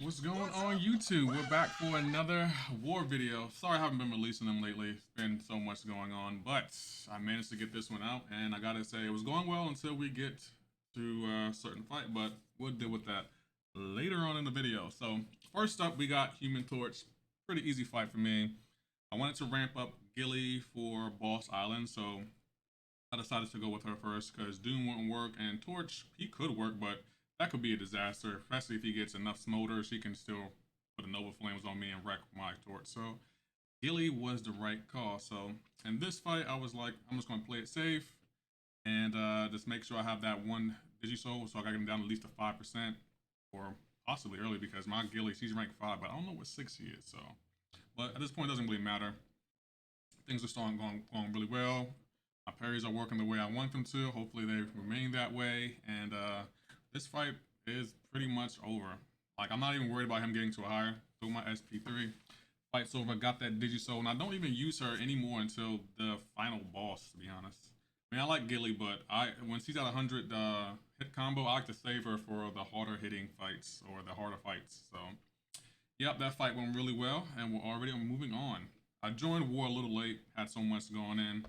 What's going on YouTube? We're back for another war video. Sorry I haven't been releasing them lately. It's been so much going on, but I managed to get this one out, and I gotta say it was going well until we get to a certain fight, but we'll deal with that later on in the video. So first up, we got Human Torch. Pretty easy fight for me. I wanted to ramp up Gilly for Boss Island, so I decided to go with her first because Doom wouldn't work, and Torch, he could work, but that could be a disaster, especially if he gets enough smolders. He can still put a Nova Flames on me and wreck my Torch. So Gilly was the right call. So in this fight, I was like, I'm just going to play it safe and just make sure I have that one Digisoul, so I got him down at least to 5% or possibly early, because my Gilly, she's ranked 5, but I don't know what 6 he is. So, but at this point, it doesn't really matter. Things are starting going really well. My parries are working the way I want them to. Hopefully they remain that way. And this fight is pretty much over. Like, I'm not even worried about him getting to a higher. Through my SP3. Fight's over. Got that Digisoul. And I don't even use her anymore until the final boss, to be honest. I mean, I like Gilly, but when she's at 100 hit combo, I like to save her for the harder hitting fights or the harder fights. So, yep, that fight went really well. And we're already moving on. I joined war a little late, had so much going in.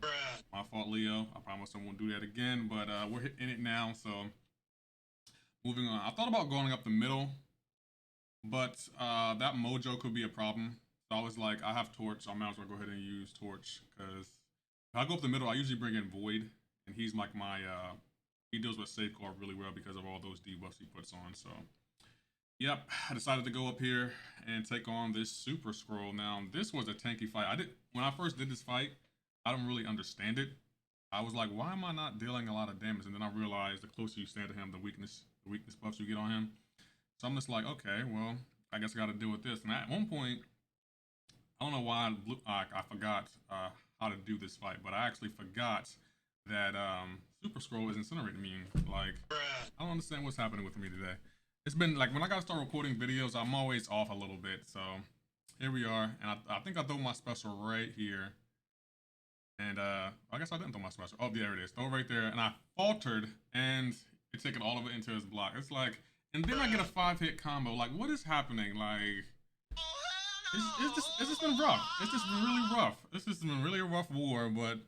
My fault, Leo. I promise I won't do that again, but we're in it now, so moving on. I thought about going up the middle, but that Mojo could be a problem. So I was like, I have Torch, so I might as well go ahead and use Torch, because if I go up the middle, I usually bring in Void, and he's like my, he deals with Safeguard really well because of all those debuffs he puts on, so. Yep, I decided to go up here and take on this Super Scroll. Now, this was a tanky fight. When I first did this fight, I don't really understand it. I was like, why am I not dealing a lot of damage? And then I realized the closer you stand to him, the weakness buffs you get on him. So I'm just like, okay, well, I guess I got to deal with this. And at one point, I don't know why I forgot how to do this fight, but I actually forgot that Super Scroll is Incinerate immune. Like, I don't understand what's happening with me today. It's been like when I gotta start recording videos, I'm always off a little bit. So here we are, and I think I throw my special right here. And I guess I didn't throw my special. Oh, there it is. Throw it right there, and I faltered, and it taken all of it into his block. It's like, and then I get a 5-hit combo. Like, what is happening? Like, it's just been rough. It's just been really rough. This has been really a rough war, but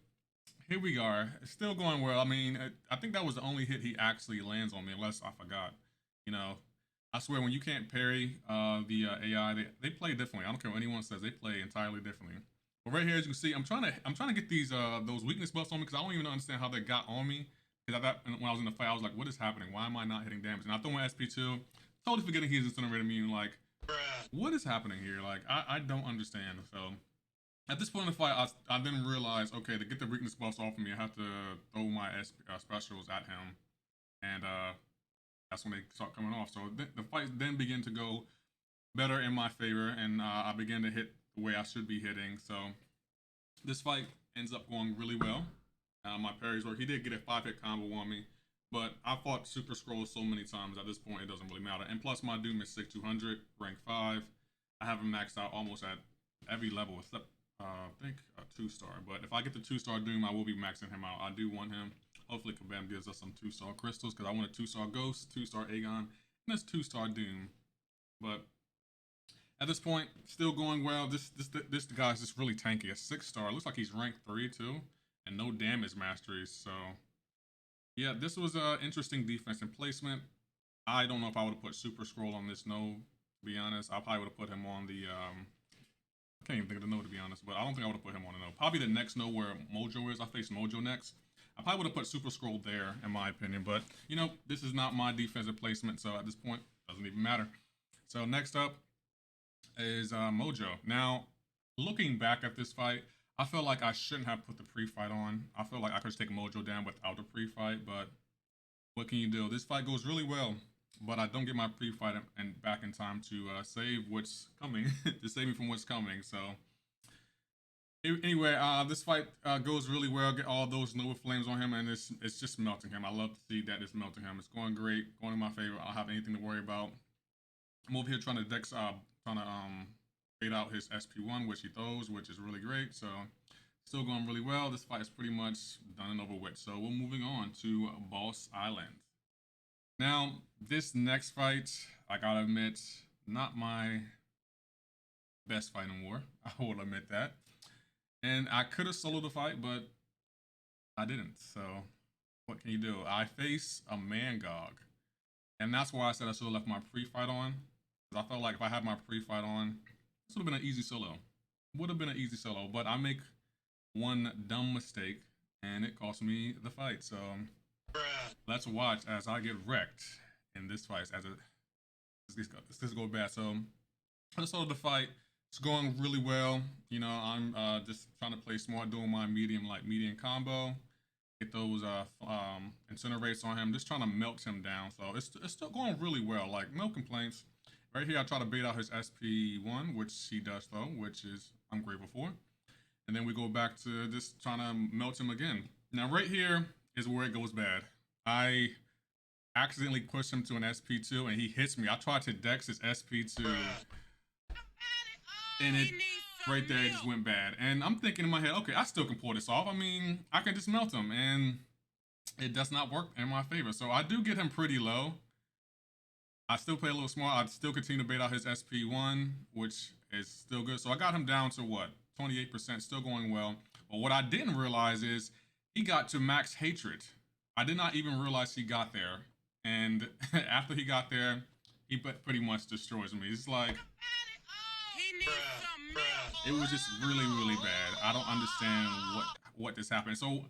here we are. It's still going well. I mean, I think that was the only hit he actually lands on me, unless I forgot. You know, I swear, when you can't parry the AI, they play differently. I don't care what anyone says; they play entirely differently. But right here, as you can see, I'm trying to get these those weakness buffs on me, because I don't even understand how they got on me. Because when I was in the fight, I was like, "What is happening? Why am I not hitting damage?" And I throw my SP2, totally forgetting he's Incinerate immune. Like, what is happening here? Like, I don't understand. So at this point in the fight, I then realized, okay, to get the weakness buffs off of me, I have to throw my specials at him, and that's when they start coming off. So the fight then began to go better in my favor, and I began to hit the way I should be hitting. So this fight ends up going really well. My parries work. He did get a 5-hit combo on me, but I fought Super Scrolls so many times at this point it doesn't really matter. And plus my Doom is 6200, rank 5. I have him maxed out almost at every level except I think a 2-star. But if I get the 2-star Doom, I will be maxing him out. I do want him. Hopefully Kabam gives us some 2-star crystals, because I want a 2-star Ghost, 2-star Aegon, and this 2-star Doom. But at this point, still going well. This guy's just really tanky. A 6-star. Looks like he's ranked 3 too, and no damage masteries. So yeah, this was an interesting defense and placement. I don't know if I would have put Super Scroll on this node, to be honest. I probably would have put him on the I can't even think of the node, to be honest, but I don't think I would have put him on the node. Probably the next node where Mojo is. I face Mojo next. I probably would have put Super Scroll there, in my opinion, but, you know, this is not my defensive placement, so at this point, it doesn't even matter. So next up is Mojo. Now, looking back at this fight, I feel like I shouldn't have put the pre-fight on. I feel like I could just take Mojo down without the pre-fight, but what can you do? This fight goes really well, but I don't get my pre-fight and back in time to save what's coming, to save me from what's coming, so. Anyway, this fight goes really well. Get all those Nova Flames on him, and it's just melting him. I love to see that it's melting him. It's going great, going in my favor. I don't have anything to worry about. I'm over here trying to bait out his SP1, which he throws, which is really great. So still going really well. This fight is pretty much done and over with. So we're moving on to Boss Island. Now, this next fight, I gotta admit, not my best fight in war. I will admit that. And I could have soloed the fight, but I didn't. So what can you do? I face a ManGog. And that's why I said I should have left my pre-fight on. Because I felt like if I had my pre-fight on, this would have been an easy solo. Would have been an easy solo, but I make one dumb mistake and it cost me the fight. So let's watch as I get wrecked in this fight. As this go bad. So I just soloed the fight. It's going really well. You know, I'm just trying to play smart, doing my medium combo. Get those incinerates on him, just trying to melt him down. So it's still going really well. Like, no complaints. Right here, I try to bait out his SP1, which he does though, which is I'm grateful for. And then we go back to just trying to melt him again. Now right here is where it goes bad. I accidentally push him to an SP2 and he hits me. I tried to dex his SP2 and it right there it just went bad. And I'm thinking in my head, okay, I still can pull this off. I mean, I can just melt him, and it does not work in my favor. So I do get him pretty low. I still play a little smart. I still continue to bait out his SP1, which is still good. So I got him down to what? 28%, still going well. But what I didn't realize is he got to max hatred. I did not even realize he got there. And after he got there, he pretty much destroys me. It's like, it was just really, really bad. I don't understand what just happened. So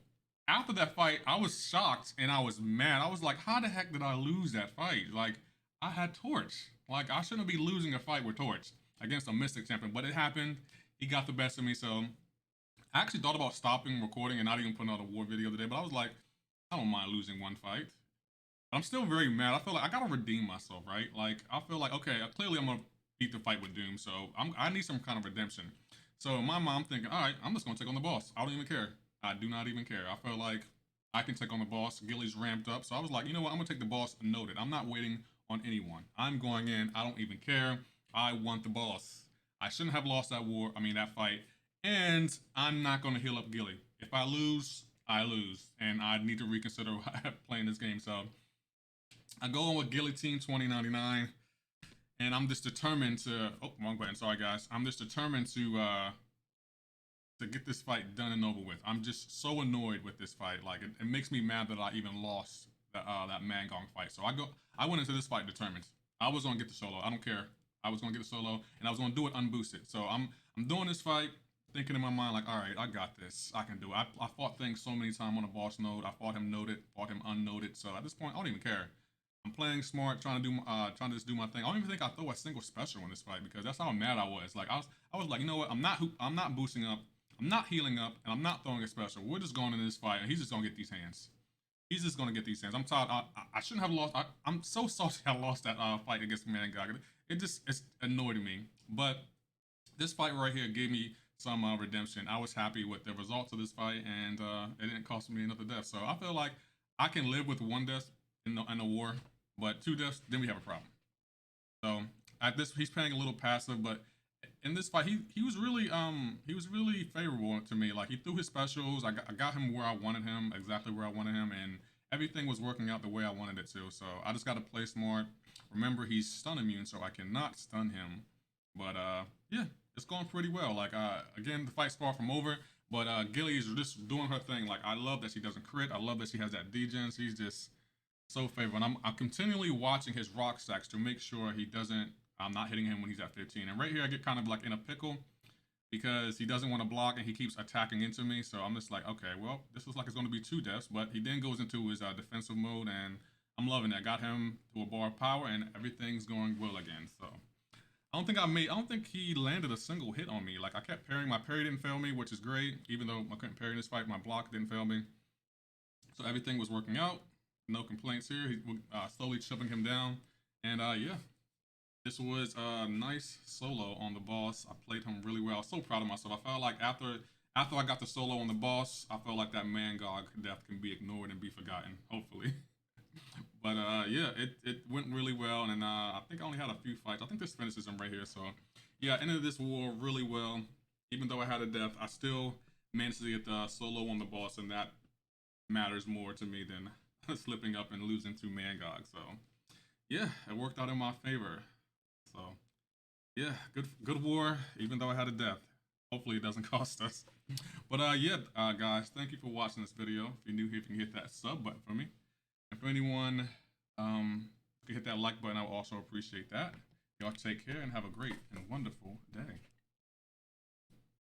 after that fight, I was shocked and I was mad. I was like, how the heck did I lose that fight? Like, I had Torch. Like, I shouldn't be losing a fight with Torch against a Mystic champion, but it happened. He got the best of me. So I actually thought about stopping recording and not even putting out a war video today, but I was like, I don't mind losing one fight. But I'm still very mad. I feel like I gotta redeem myself, right? Like, I feel like, okay, clearly I'm gonna beat the fight with Doom, so I need some kind of redemption. So in my mind, I'm thinking, all right, I'm just gonna take on the boss. I don't even care. I do not even care. I feel like I can take on the boss. Gilly's ramped up, so I was like, you know what? I'm gonna take the boss noted. I'm not waiting on anyone. I'm going in. I don't even care. I want the boss. I shouldn't have lost that war. I mean that fight, and I'm not gonna heal up Gilly. If I lose, I lose, and I need to reconsider playing this game. So I go on with Guillotine 2099. And I'm just determined to, oh, wrong button, sorry guys. I'm just determined to get this fight done and over with. I'm just so annoyed with this fight. Like, it makes me mad that I even lost that ManGog fight. So I went into this fight determined. I was gonna get the solo, I don't care. I was gonna get the solo, and I was gonna do it unboosted. So I'm doing this fight, thinking in my mind, like, all right, I got this, I can do it. I fought things so many times on a boss node. I fought him noted, fought him unnoted. So at this point, I don't even care. I'm playing smart, trying to just do my thing. I don't even think I throw a single special in this fight because that's how mad I was. Like I was like, you know what? I'm not boosting up, I'm not healing up, and I'm not throwing a special. We're just going in this fight, and he's just gonna get these hands. He's just gonna get these hands. I'm tired. I shouldn't have lost. I'm so salty I lost that fight against ManGog. It's annoyed me. But this fight right here gave me some redemption. I was happy with the results of this fight, and it didn't cost me another death. So I feel like I can live with one death in the war. But 2 deaths, then we have a problem. So at this, he's playing a little passive, but in this fight, he was really favorable to me. Like he threw his specials, I got him where I wanted him, exactly where I wanted him, and everything was working out the way I wanted it to. So I just got to play smart. Remember, he's stun immune, so I cannot stun him. But yeah, it's going pretty well. Like again, the fight's far from over, but Gilly is just doing her thing. Like I love that she doesn't crit. I love that she has that degen. She's just so favorable. And I'm continually watching his rock stacks to make sure I'm not hitting him when he's at 15. And right here, I get kind of like in a pickle because he doesn't want to block and he keeps attacking into me. So I'm just like, okay, well, this looks like it's going to be 2 deaths, but he then goes into his defensive mode, and I'm loving that. Got him to a bar of power, and everything's going well again. So I don't think he landed a single hit on me. Like I kept parrying. My parry didn't fail me, which is great. Even though I couldn't parry in this fight, my block didn't fail me. So everything was working out. No complaints here. He's slowly chipping him down. And yeah, this was a nice solo on the boss. I played him really well. I was so proud of myself. I felt like after I got the solo on the boss, I felt like that ManGog death can be ignored and be forgotten, hopefully. But yeah, it went really well. And I think I only had a few fights. I think this finishes him right here. So yeah, I ended this war really well. Even though I had a death, I still managed to get the solo on the boss, and that matters more to me than slipping up and losing to ManGog. So yeah, it worked out in my favor. So Yeah, good war, even though I had a death. Hopefully it doesn't cost us. But yeah, guys, thank you for watching this video. If you're new here, you can hit that sub button for me. And for anyone who can hit that like button, I would also appreciate that. Y'all take care and have a great and wonderful day.